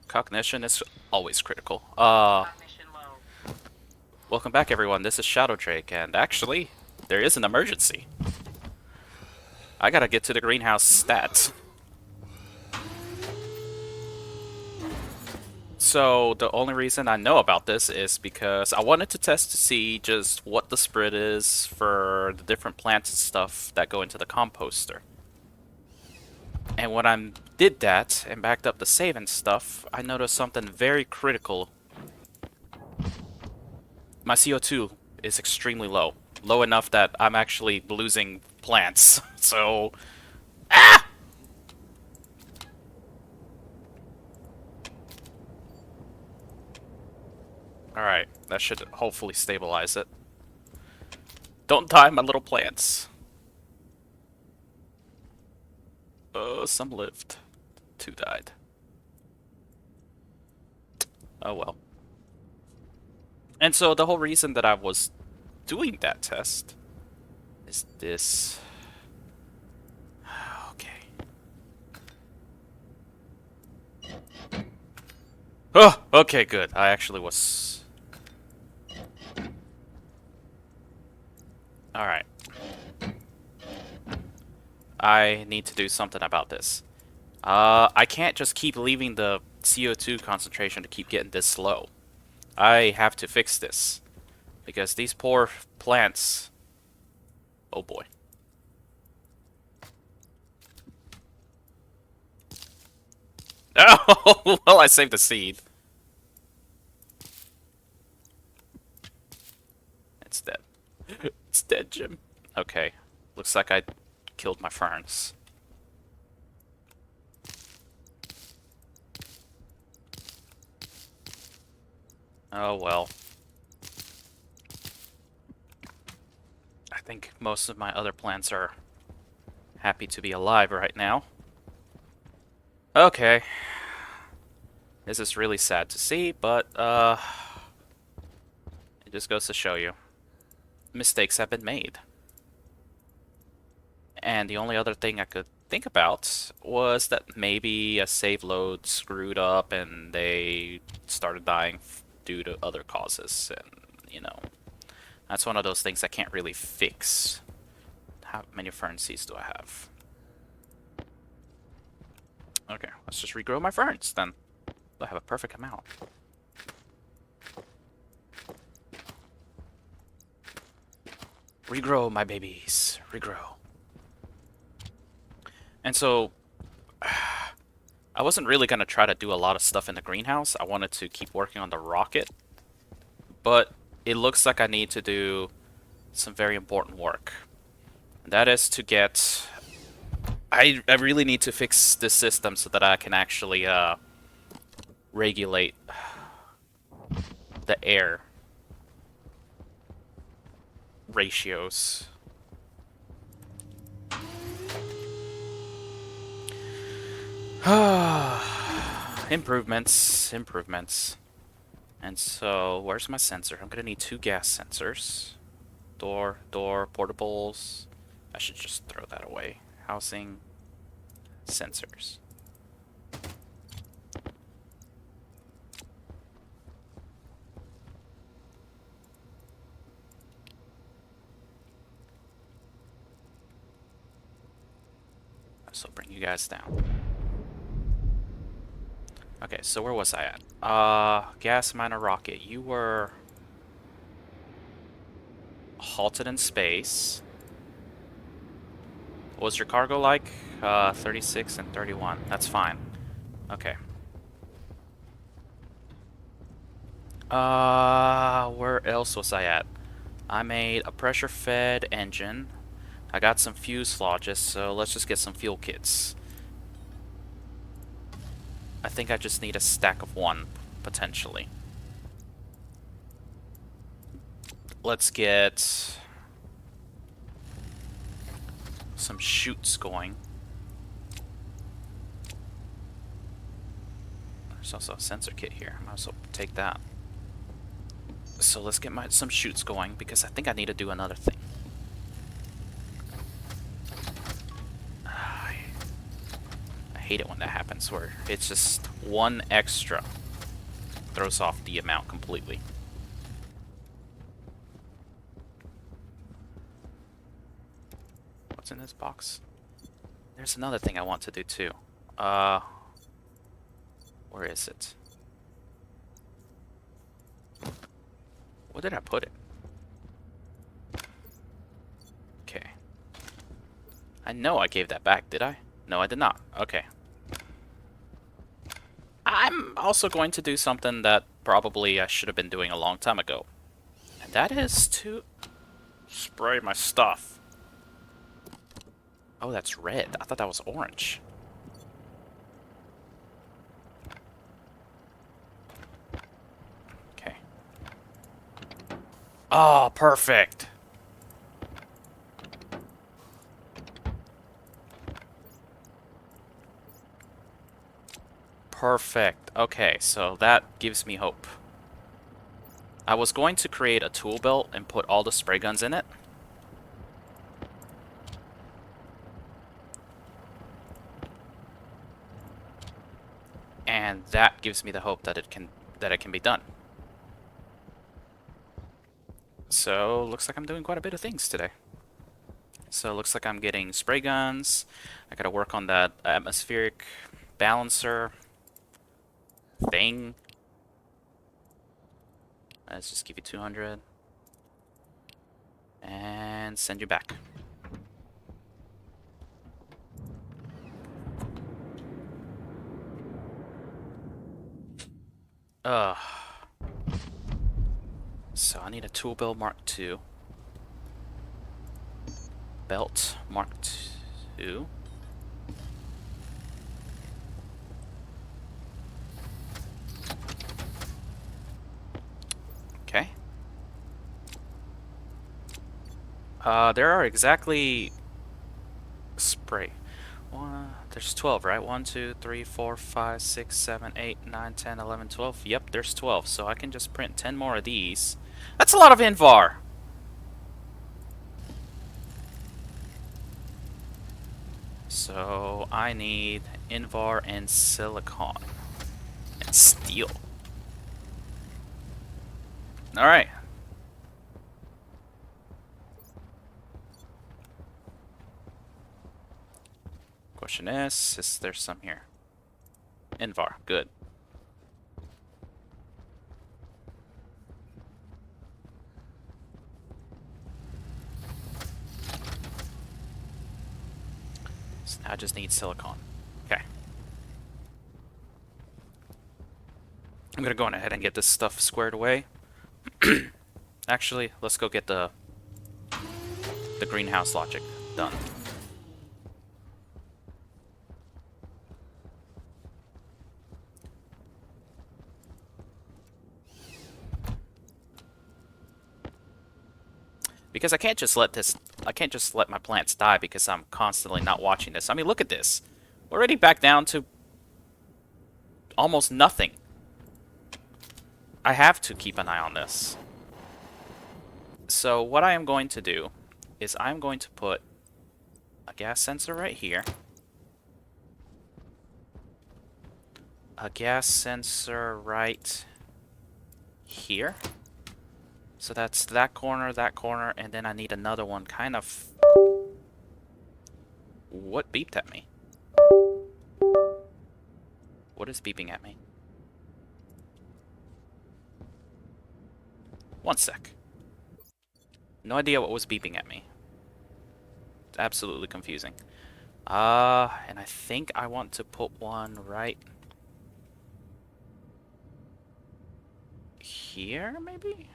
Cognition is always critical. Welcome back everyone, this is Shadow Drake, and actually, there is an emergency. I gotta get to the greenhouse stats. So, the only reason I know about this is because I wanted to test to see just what the spread is for the different plants and stuff that go into the composter. And when I did that and backed up the save and stuff, I noticed something very critical. My CO2 is extremely low. Low enough that I'm actually losing plants. So... Ah! Alright, that should hopefully stabilize it. Don't die, my little plants. Some lived. 2 died. Oh well. And so the whole reason that I was doing that test is this. Okay. Oh, okay, good. I actually was... Alright. I need to do something about this. I can't just keep leaving the CO2 concentration to keep getting this low. I have to fix this. Because these poor plants... Oh boy. Oh, well, I saved the seed. It's dead. It's dead, Jim. Okay. Looks like I killed my ferns. Oh well. I think most of my other plants are happy to be alive right now. Okay. This is really sad to see, but it just goes to show you. Mistakes have been made. And the only other thing I could think about was that maybe a save load screwed up and they started dying due to other causes, and you know, that's one of those things I can't really fix. How many fern seeds do I have? Okay, let's just regrow my ferns then. I have a perfect amount. Regrow, my babies. Regrow. And so, I wasn't really going to try to do a lot of stuff in the greenhouse. I wanted to keep working on the rocket. But it looks like I need to do some very important work. And that is to get... I really need to fix this system so that I can actually regulate the air ratios. Improvements. And so, where's my sensor? I'm gonna need 2 gas sensors. Door, portables. I should just throw that away. Housing, sensors. So bring you guys down. Okay, so where was I at? Gas miner rocket. You were halted in space. What was your cargo like? 36 and 31. That's fine. Okay. Where else was I at? I made a pressure-fed engine. I got some fuselages, so let's just get some fuel kits. I think I just need a stack of 1, potentially. Let's get some chutes going. There's also a sensor kit here. I might as well take that. So let's get some chutes going, because I think I need to do another thing. I hate it when that happens, where it's just one extra throws off the amount completely. What's in this box? There's another thing I want to do too. Where is it? Where did I put it? Okay. I know I gave that back, did I? No, I did not. Okay. I'm also going to do something that probably I should have been doing a long time ago. And that is to spray my stuff. Oh, that's red. I thought that was orange. Okay. Oh, perfect. Perfect. Okay, so that gives me hope. I was going to create a tool belt and put all the spray guns in it. And that gives me the hope that it can be done. So, looks like I'm doing quite a bit of things today. So, it looks like I'm getting spray guns. I gotta work on that atmospheric balancer thing. Let's just give you 200. And send you back. Ugh. So I need a tool belt Mark II. Belt Mark II. Okay. There are exactly spray. There's 12, right? 1, 2, 3, 4, 5, 6, 7, 8, 9, 10, 11, 12. Yep, there's 12. So I can just print 10 more of these. That's a lot of Invar. So I need Invar and silicon and steel. All right. Question is there some here? Invar, good. So now I just need silicon. Okay. I'm gonna go on ahead and get this stuff squared away. Actually, let's go get the greenhouse logic done. Because I can't just let my plants die because I'm constantly not watching this. I mean, look at this. We're already back down to almost nothing. I have to keep an eye on this. So what I am going to do is I'm going to put a gas sensor right here. A gas sensor right here. So that's that corner, and then I need another one kind of... What beeped at me? What is beeping at me? One sec. No idea what was beeping at me. It's absolutely confusing. And I think I want to put one right here, maybe?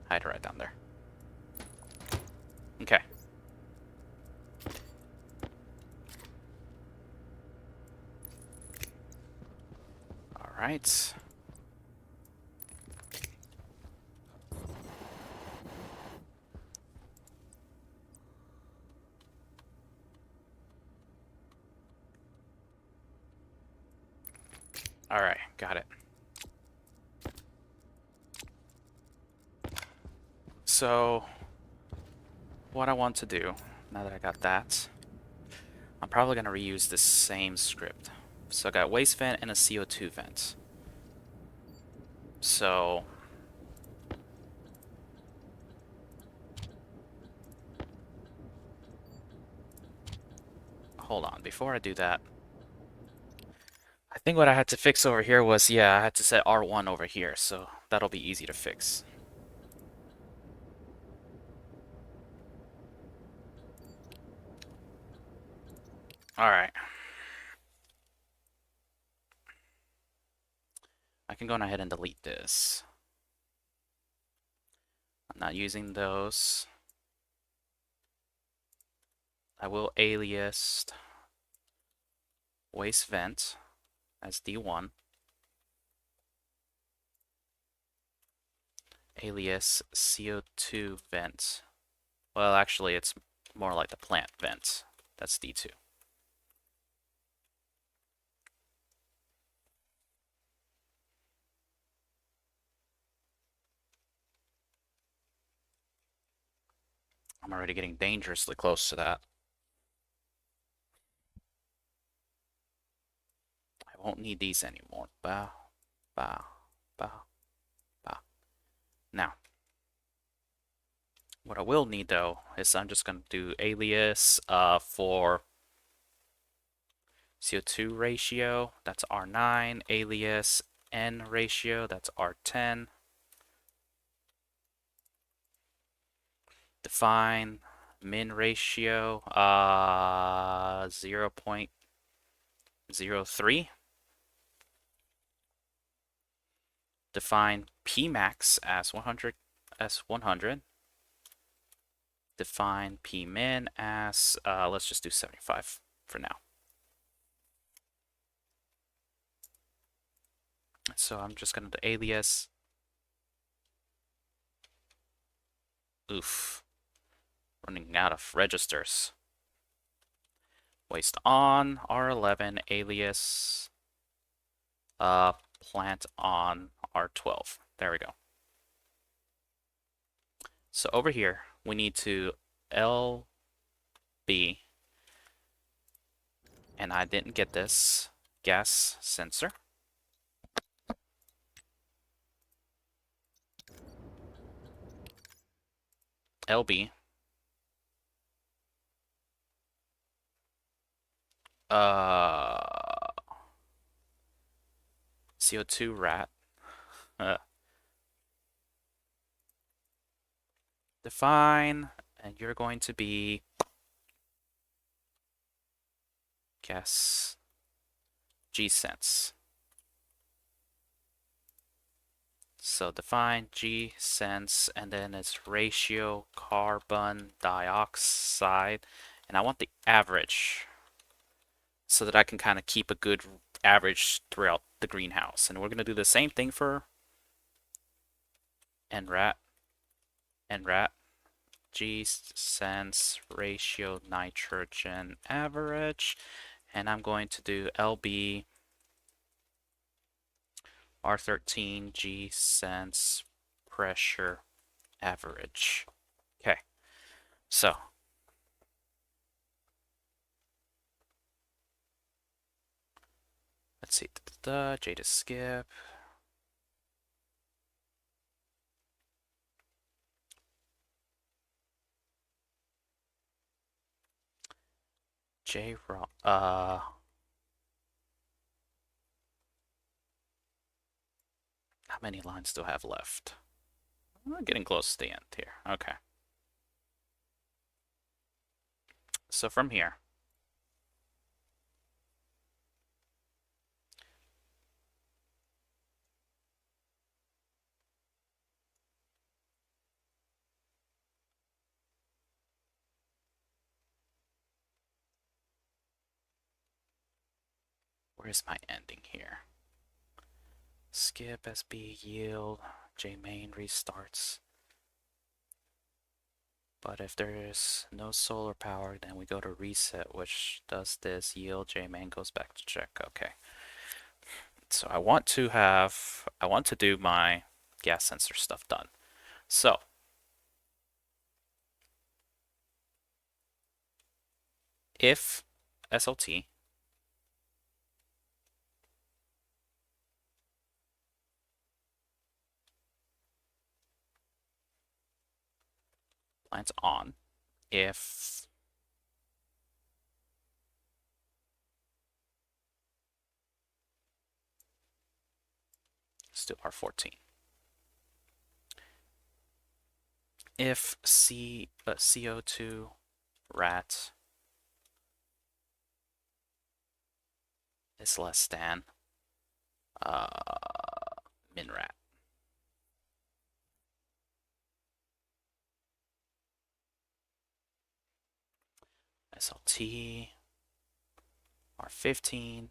Hide it right down there. Okay. Alright. Alright, got it. So, what I want to do, now that I got that, I'm probably going to reuse this same script. So I got waste vent and a CO2 vent. So hold on, before I do that, I think what I had to fix over here was, yeah, I had to set R1 over here, so that'll be easy to fix. Alright. I can go ahead and delete this. I'm not using those. I will alias waste vent as D1. Alias CO2 vent. Well, actually, it's more like the plant vent. That's D2. I'm already getting dangerously close to that. I won't need these anymore. Bow, bow, bow, bow. Now, what I will need though is I'm just going to do alias for CO2 ratio, that's R9, alias N ratio, that's R10. Define min ratio 0.03. Define Pmax as 100. Define Pmin as let's just do 75 for now. So I'm just gonna do alias. Oof. Running out of registers. Waste on R11 alias plant on R12. There we go. So over here we need to LB, and I didn't get this, gas sensor. LB CO2 rat define, and you're going to be gas gsense. So define gsense, and then it's ratio carbon dioxide, and I want the average so that I can kind of keep a good average throughout the greenhouse. And we're going to do the same thing for nrat, gsense ratio nitrogen average, and I'm going to do LB R13 gsense pressure average. Okay, so let's see. J to skip. J how many lines do I have left? I'm getting close to the end here. Okay. So from here, where's my ending here? Skip SB yield, J main restarts. But if there is no solar power, then we go to reset, which does this yield J main goes back to check. Okay. So I want to do my gas sensor stuff done. So if SLT. Plants on. If let's do R14. If CO2 rat is less than uh, min rat. SLT R15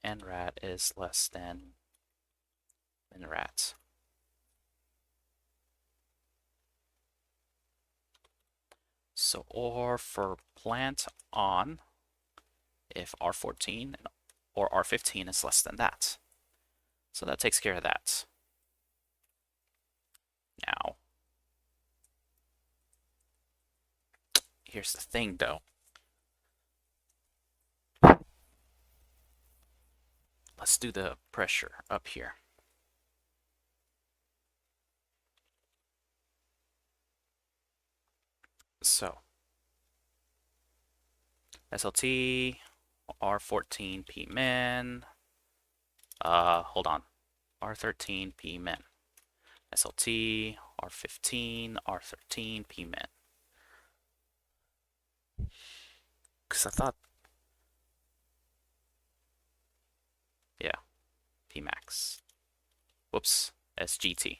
and rat is less than min rat. So or for plant on if R14 or R15 is less than that. So that takes care of that. Now, here's the thing though. Let's do the pressure up here. So, SLT, R14 P min, hold on, R13 P min. SLT, R15, R13 P min. Because I thought, yeah, P max. Whoops, SGT.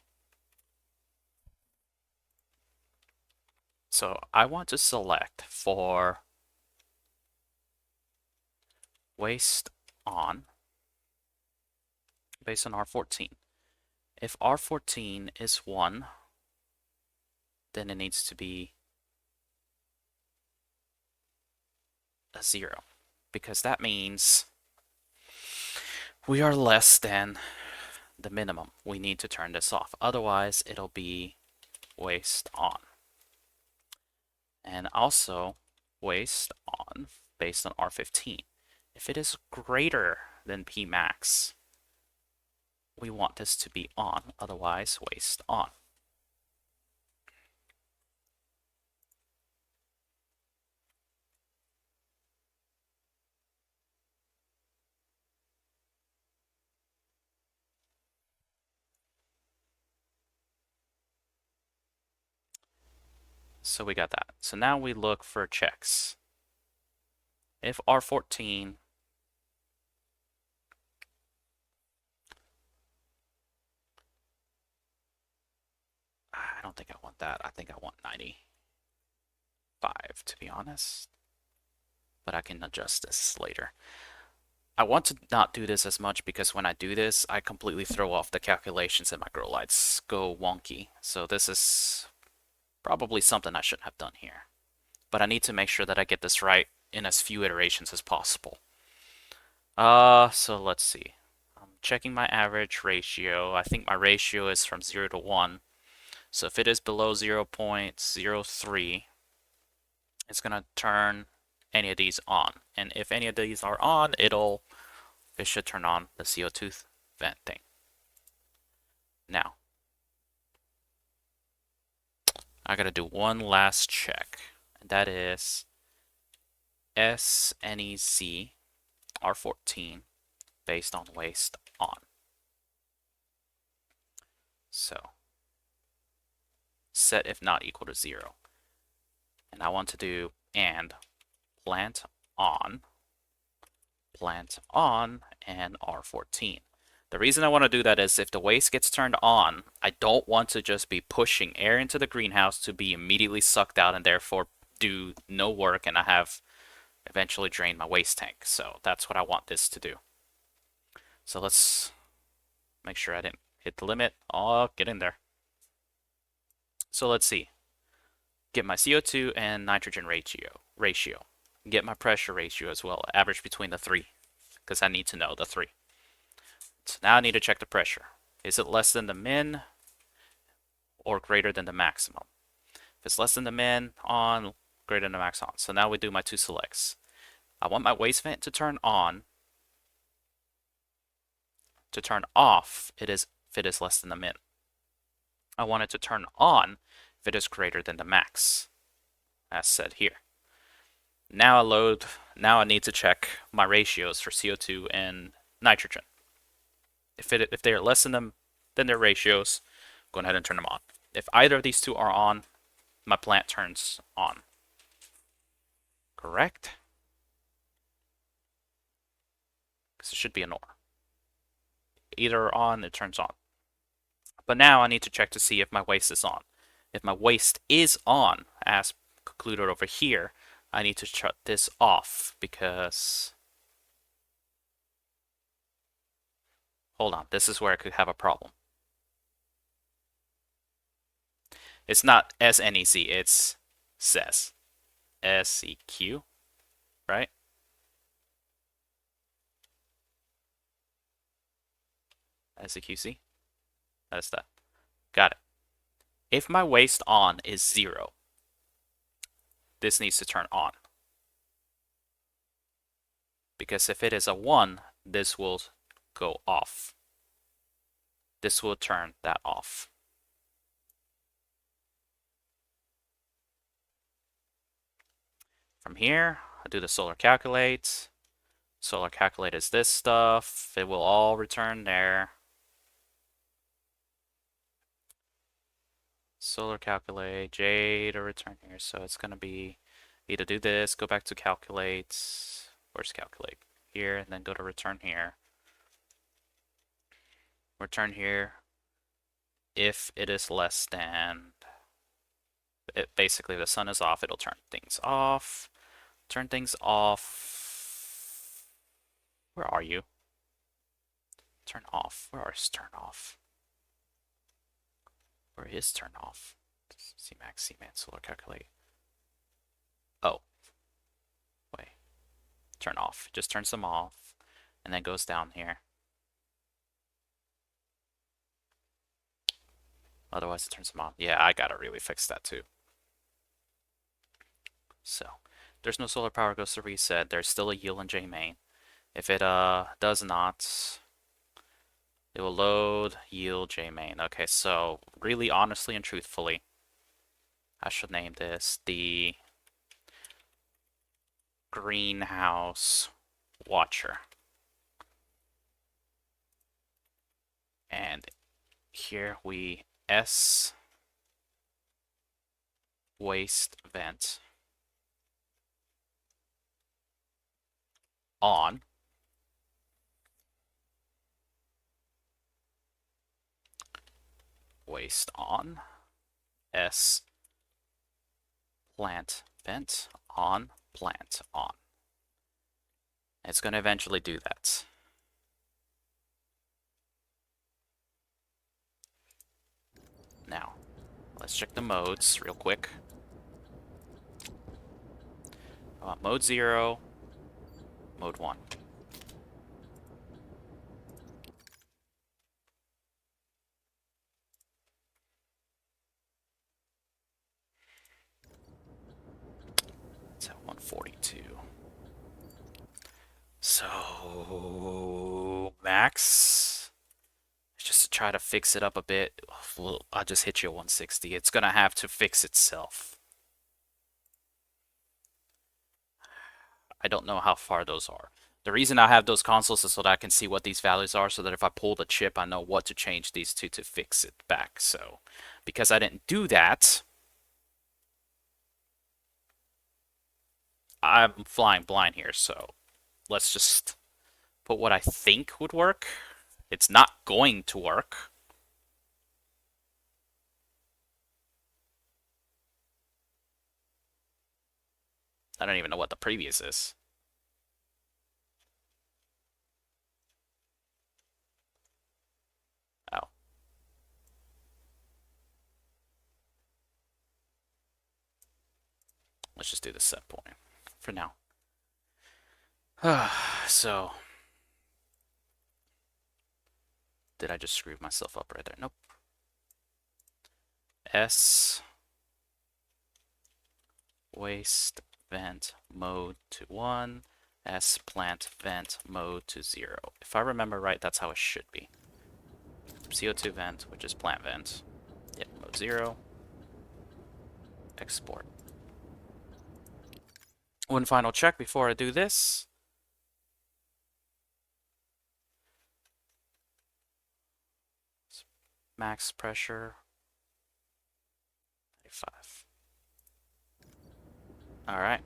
So I want to select for waste on based on R14. If R14 is 1, then it needs to be a 0, because that means we are less than the minimum. We need to turn this off. Otherwise, it'll be waste on. And also waste on based on R15. If it is greater than P max, we want this to be on, otherwise waste on. So we got that. So now we look for checks. If R14 I don't think I want that. I think I want 95 to be honest. But I can adjust this later. I want to not do this as much because when I do this, I completely throw off the calculations and my grow lights go wonky. So this is probably something I shouldn't have done here. But I need to make sure that I get this right in as few iterations as possible. So let's see. I'm checking my average ratio. I think my ratio is from 0 to 1. So if it is below 0.03, it's going to turn any of these on. And if any of these are on, it should turn on the CO2 vent thing. Now, I gotta do one last check, and that is SNEZ R14 based on waste on. So, set if not equal to 0. And I want to do and plant on, and R14. The reason I want to do that is if the waste gets turned on, I don't want to just be pushing air into the greenhouse to be immediately sucked out and therefore do no work and I have eventually drained my waste tank. So that's what I want this to do. So let's make sure I didn't hit the limit. Oh, get in there. So let's see. Get my CO2 and nitrogen ratio. Get my pressure ratio as well. Average between the 3, because I need to know the 3. So now I need to check the pressure. Is it less than the min or greater than the maximum? If it's less than the min, on, greater than the max, on. So now we do my 2 selects. I want my waste vent to turn on. To turn off, if it is less than the min. I want it to turn on if it is greater than the max, as said here. Now I need to check my ratios for CO2 and nitrogen. If they are less than their ratios, go ahead and turn them on. If either of these two are on, my plant turns on. Correct? Because it should be an OR. Either on, it turns on. But now I need to check to see if my waste is on. If my waste is on, as concluded over here, I need to shut this off because... Hold on, this is where I could have a problem. It's not SNEC, it's SES. SEQ, right? SEQC? That's that. Got it. If my waste on is 0, this needs to turn on. Because if it is a 1, this will go off. This will turn that off. From here, I do the solar calculate. Solar calculate is this stuff. It will all return there. Solar calculate, J to return here. So it's going to be either do this, go back to calculate. Where's calculate? Here, and then go to return here. Return here if it is less than... basically, the sun is off, it'll turn things off. Turn things off. Where are you? Turn off. Where is turn off? Where is turn off? Cmax, Cman, solar calculate. Oh. Wait. Turn off. Just turns them off. And then goes down here. Otherwise it turns them on. Yeah, I gotta really fix that too. So, there's no solar power, goes to reset. There's still a yield in J main. If it does not, it will load yield J main. Okay, so really honestly and truthfully, I should name this the greenhouse watcher. And here we S waste vent on. Waste on. S plant vent on, plant on. It's going to eventually do that. Now, let's check the modes real quick. Mode 0, mode 1. It's at 142. So, max, just to try to fix it up a bit, I'll just hit you at 160. It's going to have to fix itself. I don't know how far those are. The reason I have those consoles is so that I can see what these values are, so that if I pull the chip, I know what to change these to fix it back. So, because I didn't do that, I'm flying blind here. So, let's just put what I think would work. It's not going to work. I don't even know what the previous is. Oh. Let's just do the set point for now. So, did I just screw myself up right there? Nope. S waste vent mode to 1. S plant vent mode to 0. If I remember right, that's how it should be. CO2 vent, which is plant vent. Yep, mode 0. Export. One final check before I do this. Max pressure. 95. Alright.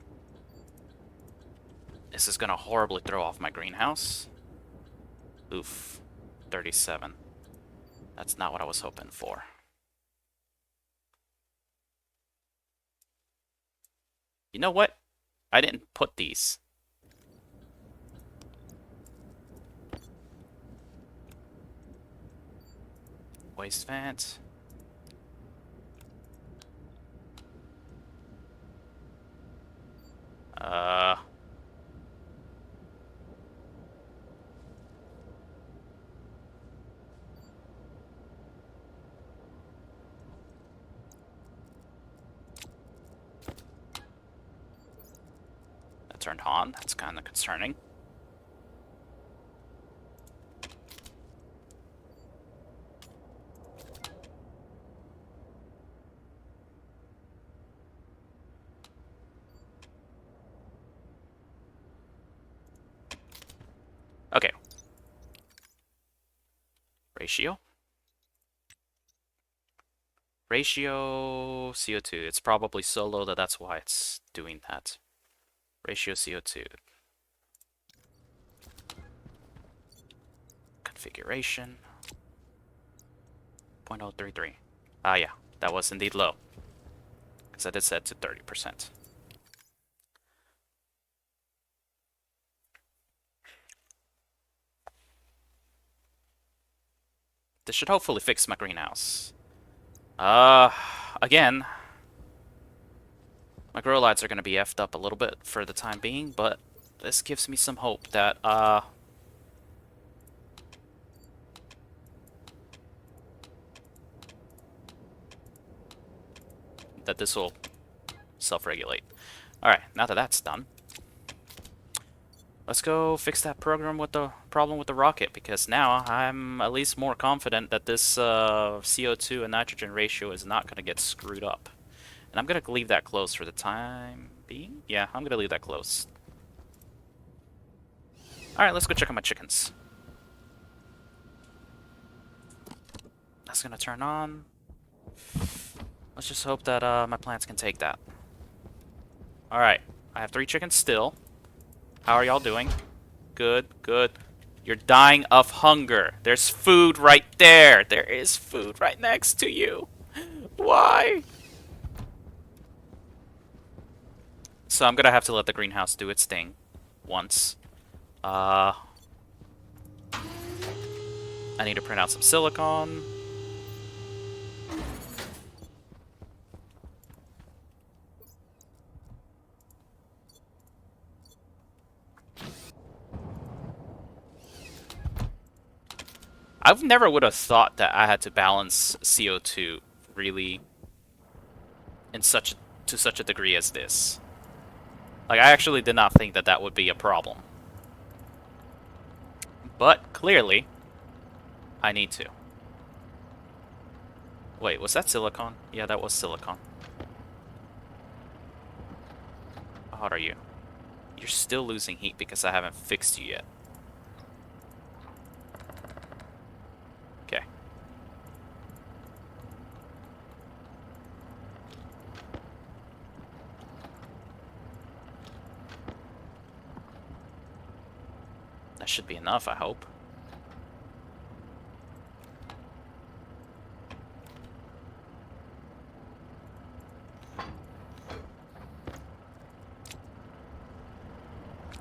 This is gonna horribly throw off my greenhouse. Oof. 37. That's not what I was hoping for. You know what? I didn't put these. Waste vent. That turned on. That's kind of concerning. Okay. Ratio. Ratio CO2. It's probably so low that that's why it's doing that. Ratio CO2. Configuration. 0.033. Ah, yeah. That was indeed low. Because I did set to 30%. This should hopefully fix my greenhouse. Again, my grow lights are going to be effed up a little bit for the time being, but this gives me some hope that, that this will self-regulate. Alright, now that that's done, let's go fix that problem with the rocket, because now I'm at least more confident that this CO2 and nitrogen ratio is not going to get screwed up. And I'm going to leave that closed for the time being. Yeah, I'm going to leave that closed. Alright, let's go check on my chickens. That's going to turn on. Let's just hope that my plants can take that. Alright, I have 3 chickens still. How are y'all doing? Good, good. You're dying of hunger. There's food right there. There is food right next to you. Why? So I'm gonna have to let the greenhouse do its thing once. I need to print out some silicone. I've never would have thought that I had to balance CO2 really in to such a degree as this. Like, I actually did not think that that would be a problem. But clearly, I need to. Wait, was that silicone? Yeah, that was silicone. How hot are you? You're still losing heat because I haven't fixed you yet. Okay. That should be enough, I hope.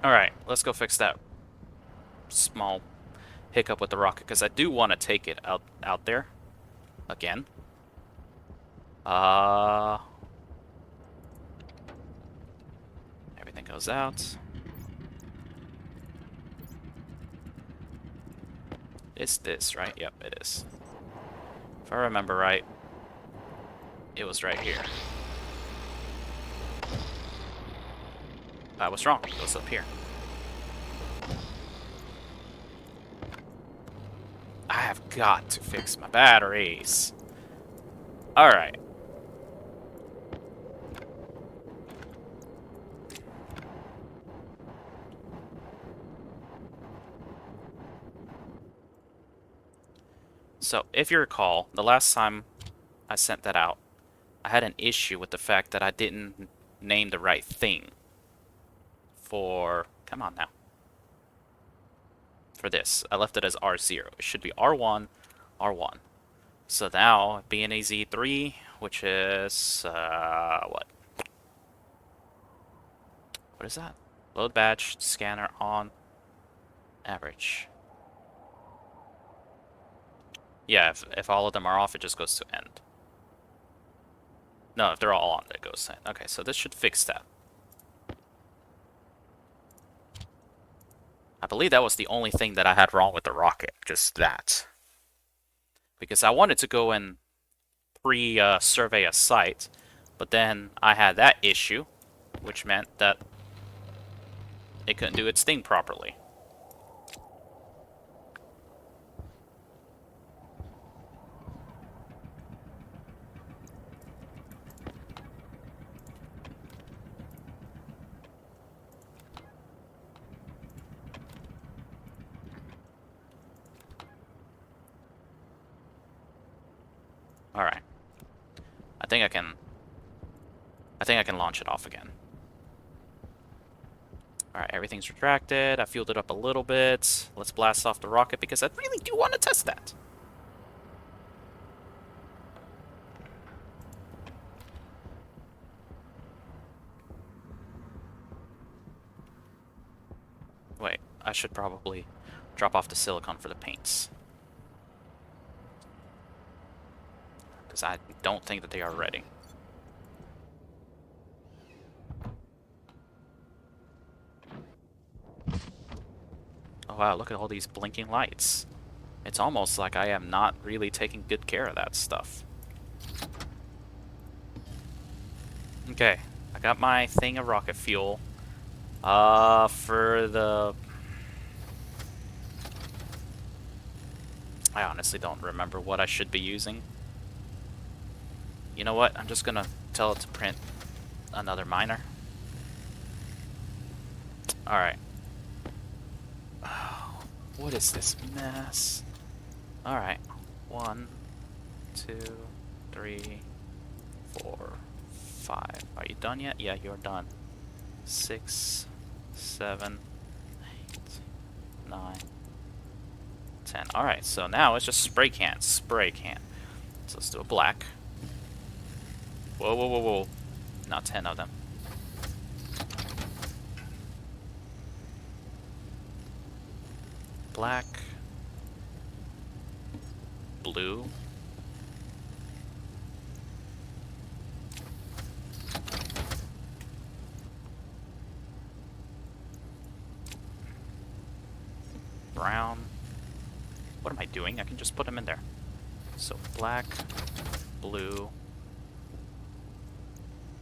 Alright, let's go fix that small hiccup with the rocket, because I do want to take it out there again. Everything goes out. It's this, right? Yep, it is. If I remember right, it was right here. I was wrong. It was up here. have got to fix my batteries. Alright. So, if you recall, the last time I sent that out, I had an issue with the fact that I didn't name the right thing for... Come on now. For this. I left it as R0. It should be R1, R1. So now, being a Z3, which is... what? What is that? Load batch, scanner on, average. Yeah, if all of them are off, it just goes to end. No, if they're all on, it goes to end. Okay, so this should fix that. I believe that was the only thing that I had wrong with the rocket, just that. Because I wanted to go and pre-survey a site, but then I had that issue, which meant that it couldn't do its thing properly. Alright. I think I can launch it off again. Alright, everything's retracted. I fueled it up a little bit. Let's blast off the rocket because I really do want to test that. Wait, I should probably drop off the silicone for the paints. Because I don't think that they are ready. Oh wow, look at all these blinking lights. It's almost like I am not really taking good care of that stuff. Okay, I got my thing of rocket fuel. For the... I honestly don't remember what I should be using. You know what? I'm just gonna tell it to print another miner. Alright. Oh, what is this mess? Alright. 1, 2, 3, 4, 5. Are you done yet? Yeah, you're done. 6, 7, 8, 9, 10. Alright, so now it's just spray can. Spray can. So let's do a black. Whoa, whoa, whoa, whoa. Not 10 of them. Black. Blue. Brown. What am I doing? I can just put them in there. So black, blue,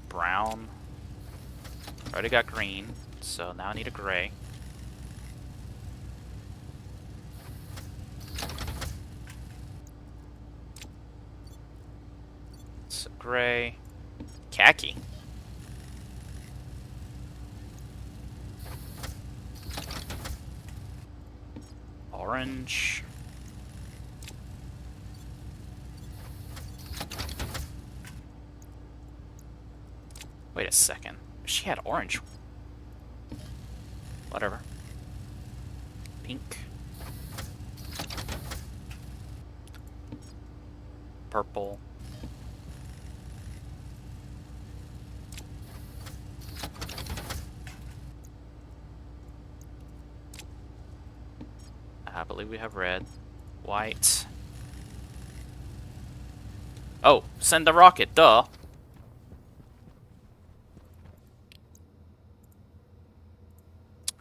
brown. Already got green, so now I need a gray. So gray, khaki. Orange. Wait a second. She had orange. Whatever. Pink. Purple. I believe we have red. White. Oh, send the rocket, duh.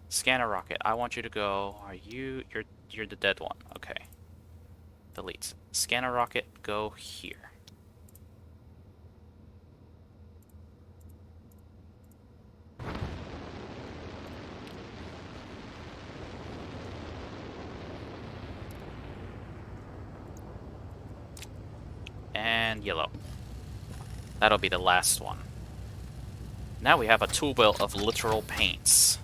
Scanner rocket. I want you to go. Are you? You're the dead one. Okay. Delete. Scanner rocket. Go here. And yellow. That'll be the last one. Now we have a tool belt of literal paints.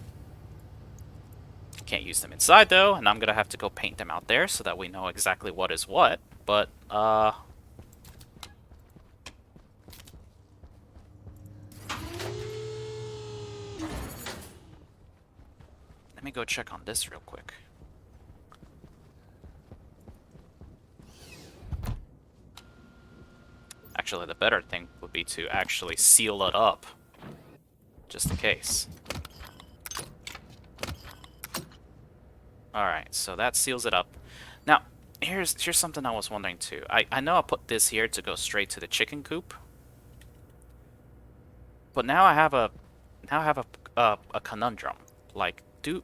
Can't use them inside though, and I'm gonna have to go paint them out there so that we know exactly what is what. But, let me go check on this real quick. Actually, the better thing would be to actually seal it up, just in case. Alright, so that seals it up. Now, here's something I was wondering too. I know I put this here to go straight to the chicken coop, but now I have a conundrum. Like, do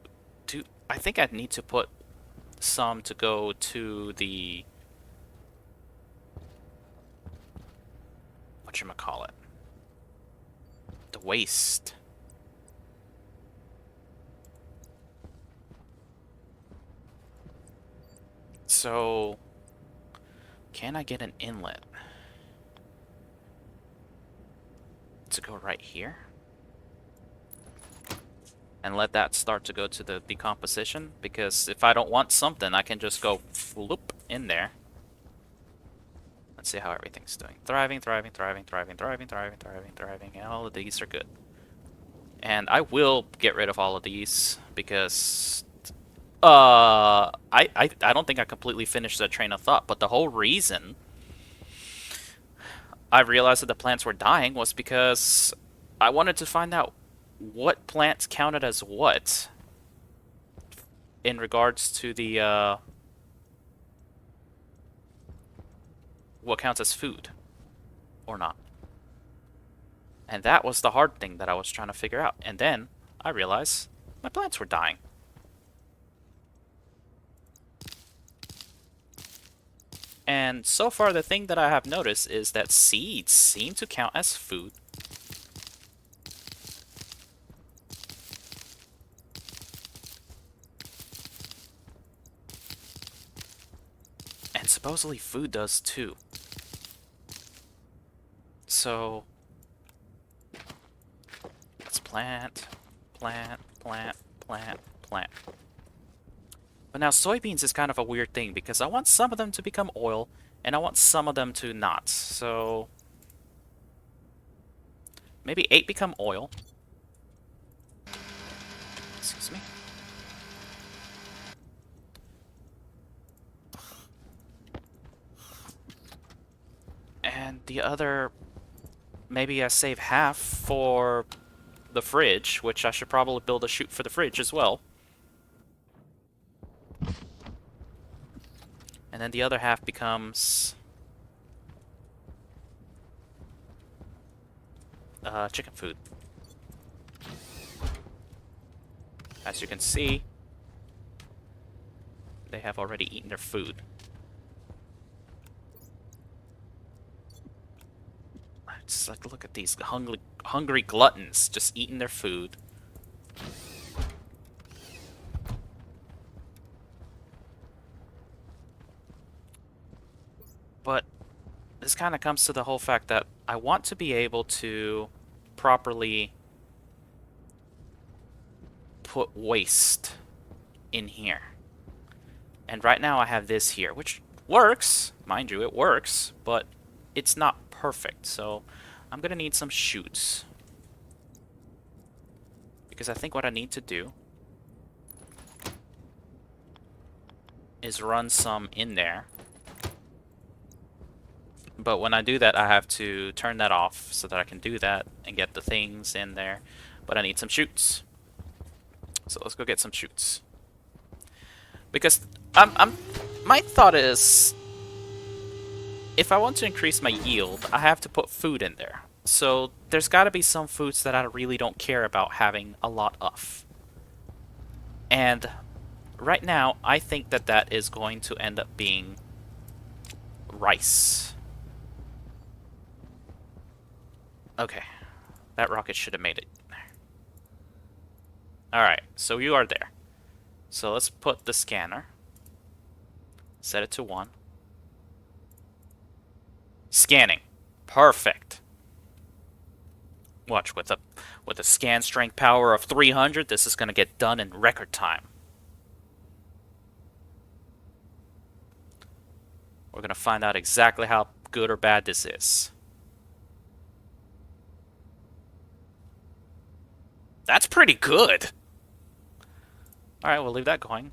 I think I'd need to put some to go to the whatchamacallit? The waste. So, can I get an inlet to go right here? And let that start to go to the decomposition? Because if I don't want something, I can just go floop in there. Let's see how everything's doing. Thriving, thriving, thriving, thriving, thriving, thriving, thriving, thriving, and all of these are good. And I will get rid of all of these because I don't think I completely finished that train of thought, but the whole reason I realized that the plants were dying was because I wanted to find out what plants counted as what in regards to the what counts as food or not. And that was the hard thing that I was trying to figure out. And then I realized my plants were dying. And so far the thing that I have noticed is that seeds seem to count as food. And supposedly food does too. So let's plant, plant, plant, plant, plant. But now soybeans is kind of a weird thing because I want some of them to become oil and I want some of them to not. So maybe 8 become oil. Excuse me. And the other, maybe I save half for the fridge, which I should probably build a chute for the fridge as well. And then the other half becomes chicken food. As you can see, they have already eaten their food. It's like, look at these hungry gluttons just eating their food. But this kind of comes to the whole fact that I want to be able to properly put waste in here. And right now I have this here, which works, mind you, it works, but it's not perfect. So I'm gonna need some chutes. Because I think what I need to do is run some in there. But when I do that, I have to turn that off so that I can do that and get the things in there. But I need some chutes. So let's go get some chutes. Because my thought is, if I want to increase my yield, I have to put food in there. So there's got to be some foods that I really don't care about having a lot of. And right now, I think that that is going to end up being rice. Okay, that rocket should have made it. Alright, so you are there. So let's put the scanner. Set it to 1. Scanning. Perfect. Watch, with a scan strength power of 300, this is gonna get done in record time. We're gonna find out exactly how good or bad this is. That's pretty good. Alright, we'll leave that going.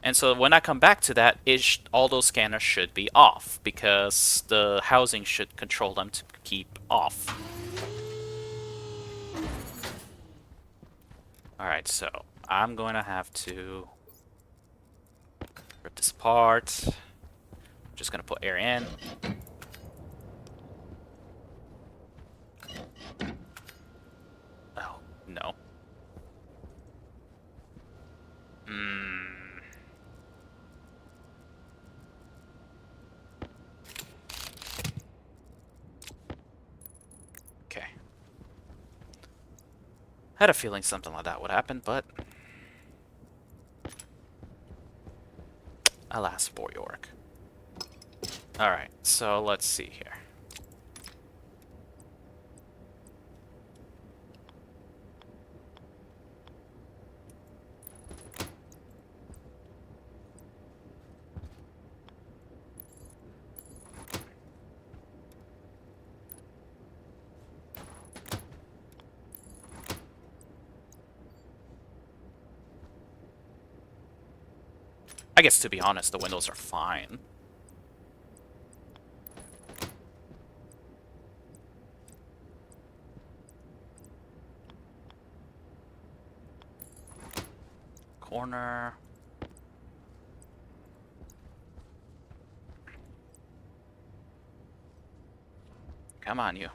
And so when I come back to that, all those scanners should be off, because the housing should control them to keep off. Alright, so I'm going to have to rip this apart. I'm just going to put air in. Oh, no. Okay. Had a feeling something like that would happen, but alas, for York. Alright, so let's see here. I guess, to be honest, the windows are fine. Corner. Come on, you.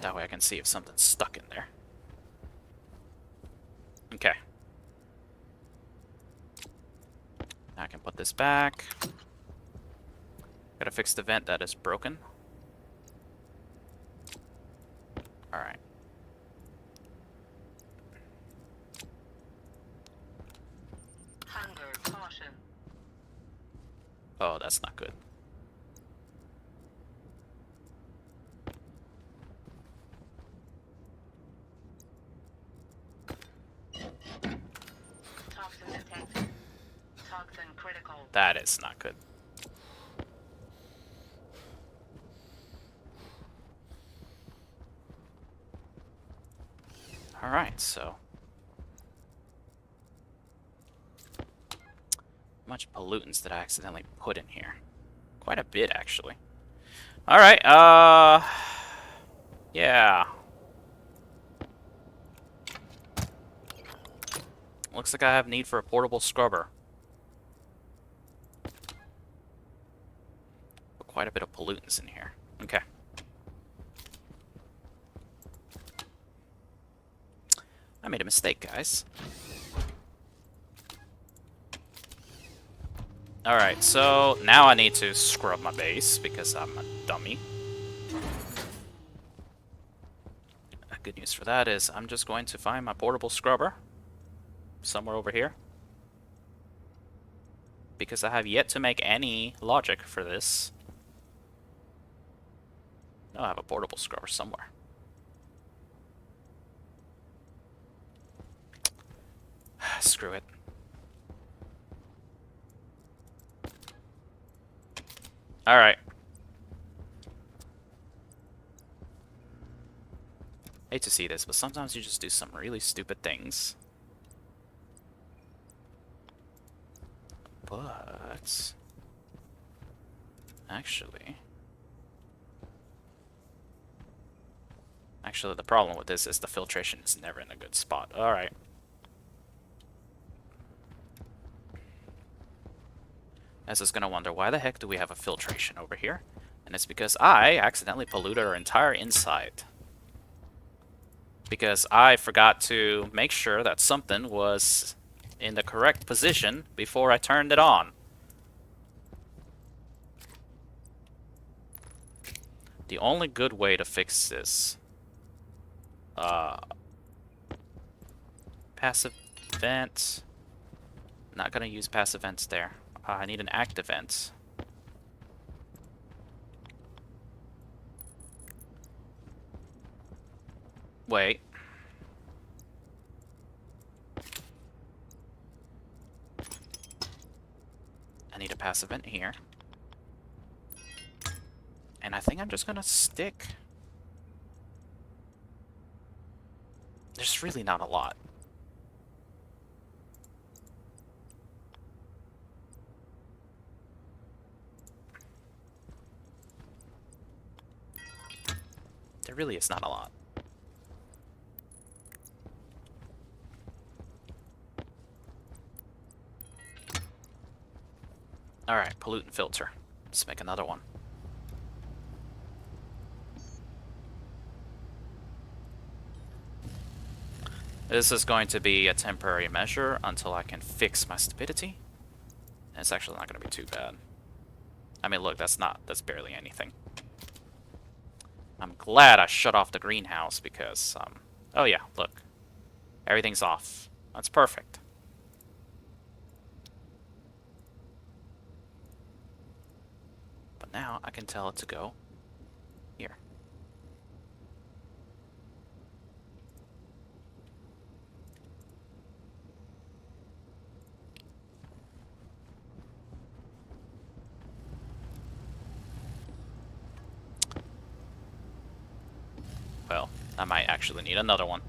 That way I can see if something's stuck in there. Okay. Now I can put this back. Gotta fix the vent that is broken. Alright. Hunger caution. Oh, that's not good. Toxin detected. Toxin critical. That is not good. Alright, so. How much pollutants did I accidentally put in here? Quite a bit, actually. Alright, yeah. Looks like I have need for a portable scrubber. Put quite a bit of pollutants in here. Okay. I made a mistake, guys. Alright, so now I need to scrub my base because I'm a dummy. Good news for that is I'm just going to find my portable scrubber somewhere over here, because I have yet to make any logic for this. No, I have a portable scrubber somewhere. Screw it. Alright. Hate to see this, but sometimes you just do some really stupid things. But actually, the problem with this is the filtration is never in a good spot. Alright. As is gonna wonder, why the heck do we have a filtration over here? And it's because I accidentally polluted our entire inside. Because I forgot to make sure that something was in the correct position before I turned it on. The only good way to fix this... passive vent. Not gonna use passive vents there. I need an active vent. Wait. I need a passive vent here. And I think I'm just gonna stick. There's really not a lot. There really is not a lot. Alright, pollutant filter. Let's make another one. This is going to be a temporary measure until I can fix my stupidity. And it's actually not going to be too bad. I mean, look, that's barely anything. I'm glad I shut off the greenhouse because, oh yeah, look. Everything's off. That's perfect. But now I can tell it to go here. Well, I might actually need another one.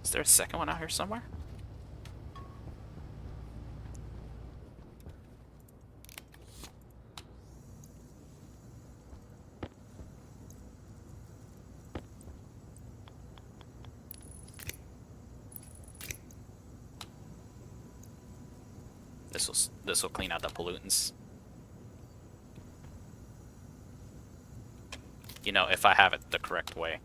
Is there a second one out here somewhere? This will clean out the pollutants. You know, if I have it the correct way.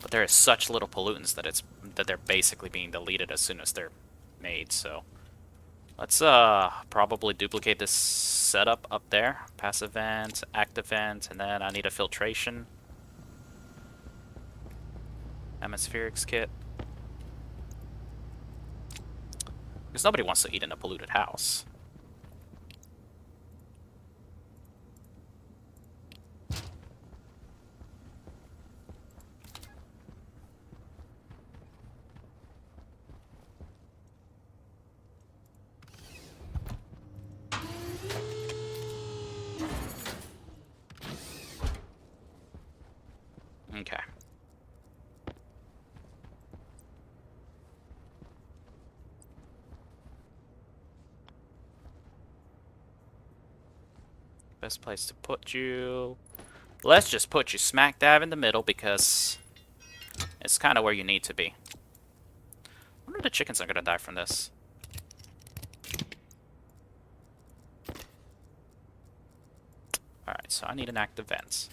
But there is such little pollutants that they're basically being deleted as soon as they're made, so let's probably duplicate this setup up there. Passive vent, active vent, and then I need a filtration. Atmospherics kit. Because nobody wants to eat in a polluted house. Okay. Best place to put you. Let's just put you smack dab in the middle because it's kind of where you need to be. I wonder if the chickens are gonna die from this. Alright, so I need an active vent.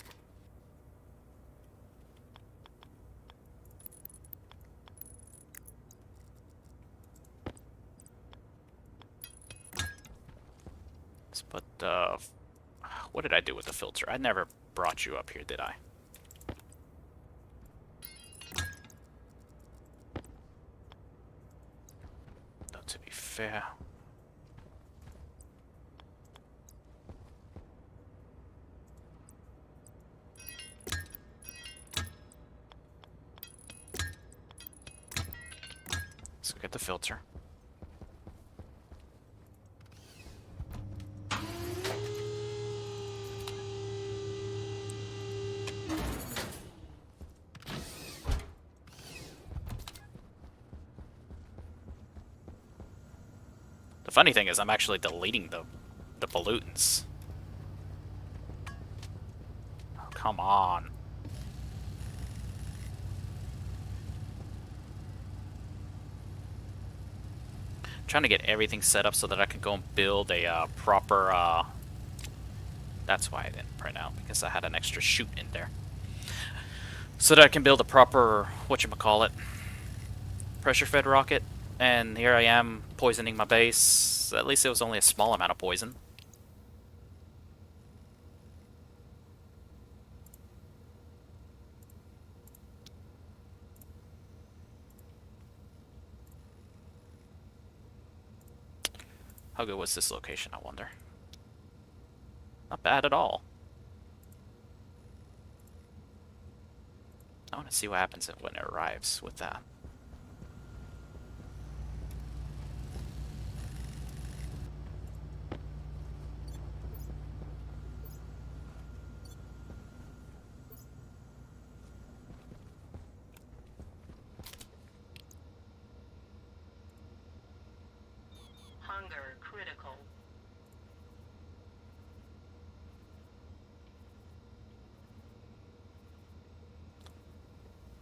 Let's put the... What did I do with the filter? I never brought you up here, did I? Though, to be fair... Let's go get the filter. The funny thing is I'm actually deleting the pollutants. Oh, come on. Trying to get everything set up so that I can go and build a proper that's why I didn't print out, because I had an extra chute in there. So that I can build a proper, whatchamacallit, pressure fed rocket. And here I am poisoning my base. At least it was only a small amount of poison. How good was this location, I wonder? Not bad at all. I want to see what happens when it arrives with that. Hunger critical.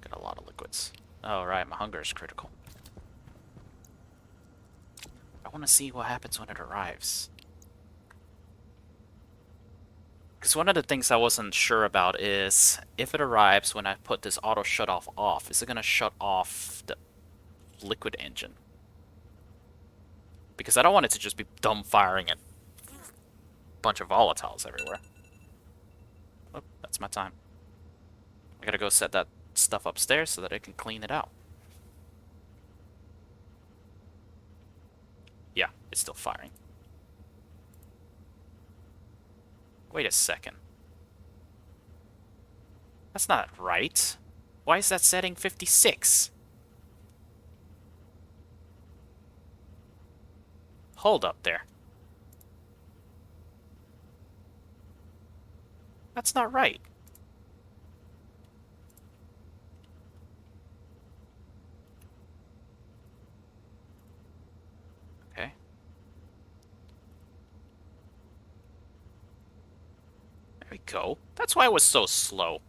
Got a lot of liquids. Oh, right, my hunger is critical. I want to see what happens when it arrives. Because one of the things I wasn't sure about is if it arrives when I put this auto shut off, is it going to shut off the liquid engine? Because I don't want it to just be dumb firing a bunch of volatiles everywhere. Oh, that's my time. I gotta go set that stuff upstairs so that I can clean it out. Yeah, it's still firing. Wait a second. That's not right. Why is that setting 56? Hold up there. That's not right. Okay. There we go. That's why it was so slow.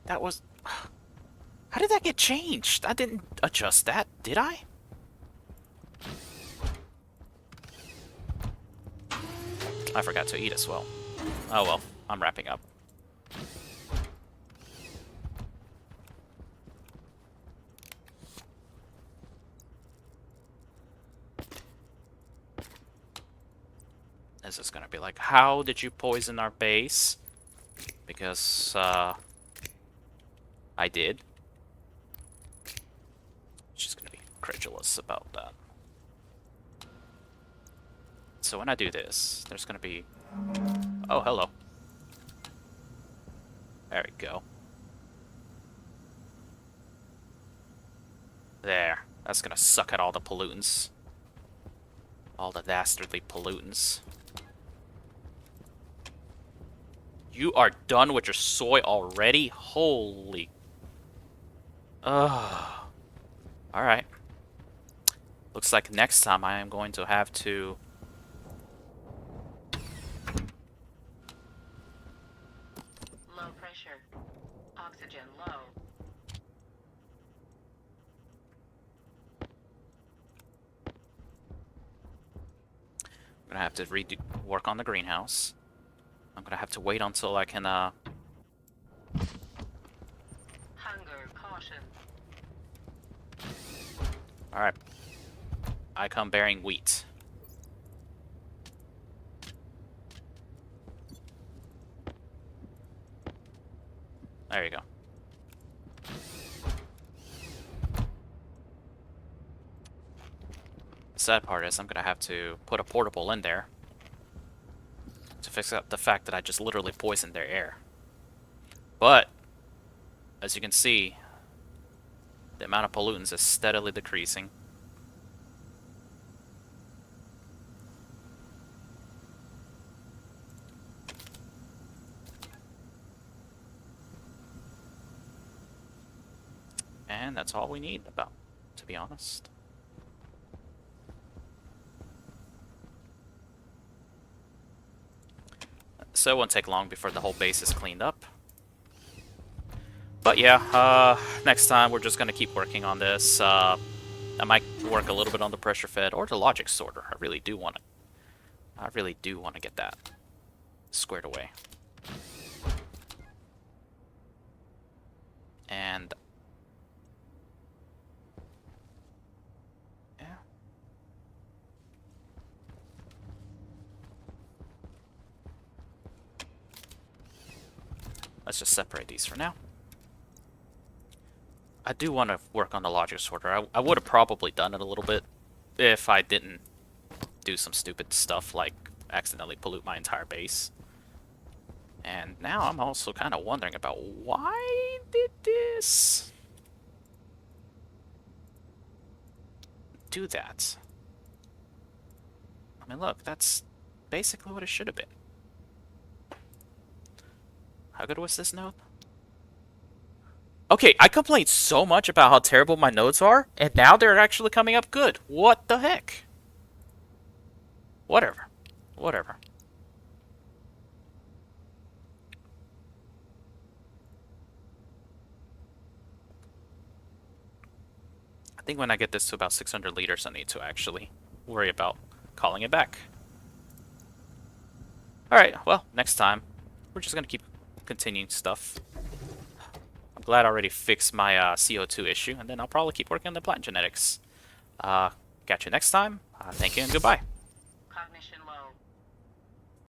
That was... How did that get changed? I didn't adjust that, did I? I forgot to eat as well. Oh well, I'm wrapping up. This is gonna be like, how did you poison our base? Because, I did. She's gonna be credulous about that. So when I do this, there's gonna be... Oh, hello. There we go. There. That's gonna suck out all the pollutants. All the dastardly pollutants. You are done with your soy already? Holy... Ugh. Alright. Looks like next time I am going to have to... Low pressure. Oxygen low. I'm gonna have to work on the greenhouse. I'm gonna have to wait until I can, Hunger caution. Alright. I come bearing wheat. There you go. The sad part is I'm gonna have to put a portable in there to fix up the fact that I just literally poisoned their air. But, as you can see, the amount of pollutants is steadily decreasing. And that's all we need, about, to be honest. So it won't take long before the whole base is cleaned up. But yeah, next time we're just gonna keep working on this. I might work a little bit on the pressure fed or the logic sorter. I really do want to get that squared away. And yeah. Let's just separate these for now. I do want to work on the logic sorter. I would have probably done it a little bit if I didn't do some stupid stuff like accidentally pollute my entire base. And now I'm also kind of wondering about why did this do that? I mean, look, that's basically what it should have been. How good was this node? Okay, I complained so much about how terrible my nodes are, and now they're actually coming up good. What the heck? Whatever. Whatever. I think when I get this to about 600 liters, I need to actually worry about calling it back. Alright, well, next time, we're just going to keep continuing stuff. I'm glad I already fixed my CO2 issue, and then I'll probably keep working on the plant genetics. Catch you next time. Thank you and goodbye.